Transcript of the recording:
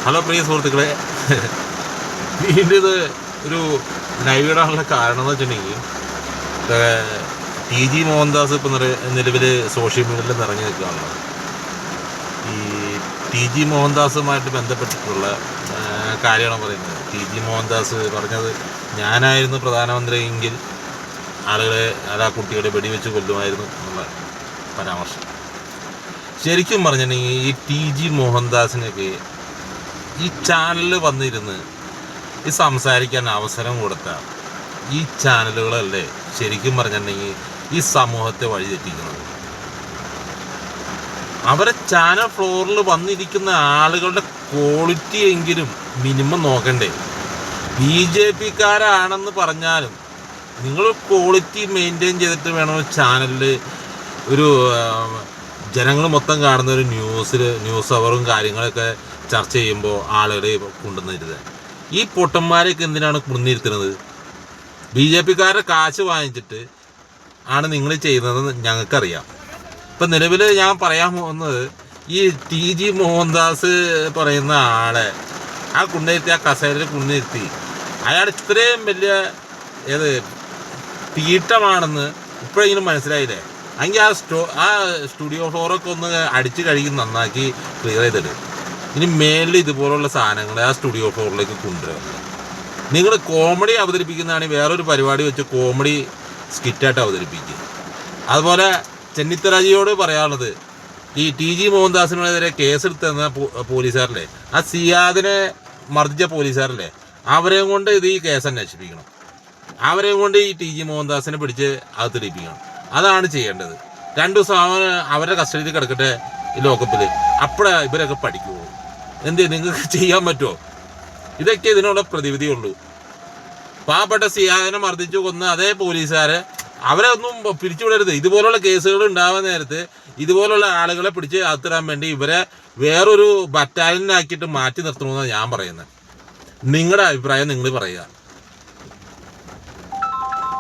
Hello പ്രിയ സുഹൃത്തുക്കളെ, വീണ്ടും ഇത് ഒരു ലൈവ് ഇടാനുള്ള കാരണം എന്ന് വെച്ചിട്ടുണ്ടെങ്കിൽ ടി ജി മോഹൻദാസ് ഇപ്പം നിലവിൽ സോഷ്യൽ മീഡിയയിൽ നിറഞ്ഞു നിൽക്കുകയാണല്ലോ. ഈ ടി ജി മോഹൻദാസുമായിട്ട് ബന്ധപ്പെട്ടിട്ടുള്ള കാര്യമാണ് പറയുന്നത്. ടി ജി മോഹൻദാസ് പറഞ്ഞത്, ഞാനായിരുന്നു പ്രധാനമന്ത്രിയെങ്കിൽ ആളുകളെ ആ കുട്ടികളെ വെടിവെച്ച് കൊല്ലുമായിരുന്നു എന്നുള്ള പരാമർശം. ശരിക്കും പറഞ്ഞിട്ടുണ്ടെങ്കിൽ ഈ ടി ജി മോഹൻദാസിനൊക്കെ ഈ ചാനലിൽ വന്നിരുന്ന് ഈ സംസാരിക്കാൻ അവസരം കൊടുത്ത ഈ ചാനലുകളല്ലേ ശരിക്കും പറഞ്ഞിട്ടുണ്ടെങ്കിൽ ഈ സമൂഹത്തെ വഴിതെറ്റിക്കുന്നത്. അവരെ ചാനൽ ഫ്ലോറിൽ വന്നിരിക്കുന്ന ആളുകളുടെ ക്വാളിറ്റി എങ്കിലും മിനിമം നോക്കണ്ടേ? BJP-ക്കാരാണെന്ന് പറഞ്ഞാലും നിങ്ങൾ ക്വാളിറ്റി മെയിൻറ്റെയിൻ ചെയ്തിട്ട് വേണം ചാനലിൽ ഒരു ജനങ്ങൾ മൊത്തം കാണുന്ന ഒരു ന്യൂസ് അവറും കാര്യങ്ങളൊക്കെ ചർച്ച ചെയ്യുമ്പോൾ ആളുകളെ കൊണ്ടുവന്നിരുന്നത്. ഈ പൊട്ടന്മാരെയൊക്കെ എന്തിനാണ് കൊണ്ടുവന്നിരുത്തുന്നത്? BJP-ക്കാരുടെ കാശ് വാങ്ങിച്ചിട്ട് ആണ് നിങ്ങൾ ചെയ്യുന്നതെന്ന് ഞങ്ങൾക്കറിയാം. ഇപ്പം നിലവിൽ ഞാൻ പറയാൻ പോകുന്നത്, ഈ ടി ജി മോഹൻദാസ് പറയുന്ന ആളെ കൊണ്ടുവരുത്തി, ആ കസേരയിൽ കൊണ്ടുവരുത്തി, അയാൾ ഇത്രയും വലിയ തീട്ടമാണെന്ന് ഇപ്പോഴെങ്കിലും മനസ്സിലായില്ലേ? എങ്കിൽ ആ സ്റ്റുഡിയോ ഫ്ലോറൊക്കെ ഒന്ന് അടിച്ച് കഴുകി നന്നാക്കി ക്ലിയർ ചെയ്തിട്ട് ഇനി മേലിൽ ഇതുപോലുള്ള സാധനങ്ങൾ ആ സ്റ്റുഡിയോ ഫ്ലോറിലേക്ക് കൊണ്ടുവരിക. നിങ്ങൾ കോമഡി അവതരിപ്പിക്കുന്നതാണെങ്കിൽ വേറൊരു പരിപാടി വെച്ച് കോമഡി സ്കിറ്റായിട്ട് അവതരിപ്പിക്കുക. അതുപോലെ ചെന്നിത്തലജിയോട് പറയാനുള്ളത്, ഈ ടി ജി മോഹൻദാസിനെതിരെ കേസെടുത്തെന്ന പോലീസുകാരല്ലേ, ആ സിയാദിനെ മർദ്ദിച്ച പോലീസുകാരല്ലേ, അവരെയും കൊണ്ട് ഈ കേസ് അന്വേഷിപ്പിക്കണം. അവരെയും കൊണ്ട് ഈ ടി ജി മോഹൻദാസിനെ പിടിച്ച് അകത്തിടിപ്പിക്കണം. അതാണ് ചെയ്യേണ്ടത്. 2 ദിവസം അവരുടെ കസ്റ്റഡിയിൽ കിടക്കട്ടെ ഈ ലോക്കപ്പിൽ. അപ്പോഴേ ഇവരൊക്കെ പഠിക്കുമോ? നിങ്ങൾക്ക് ചെയ്യാൻ പറ്റുമോ? ഇതൊക്കെ ഇതിനുള്ള പ്രതിവിധിയുള്ളൂ. പാവപ്പെട്ട സിയാദിനെ മർദ്ദിച്ചു കൊന്ന അതേ പോലീസുകാരെ അവരെ ഒന്നും പിരിച്ചുവിടരുത്. ഇതുപോലുള്ള കേസുകൾ ഉണ്ടാവുന്ന നേരത്ത് ഇതുപോലുള്ള ആളുകളെ പിടിച്ച് അകത്തിടാൻ വേണ്ടി ഇവരെ വേറൊരു ബറ്റാലിയനാക്കിയിട്ട് മാറ്റി നിർത്തണമെന്നാണ് ഞാൻ പറയുന്നത്. നിങ്ങളുടെ അഭിപ്രായം നിങ്ങൾ പറയുക.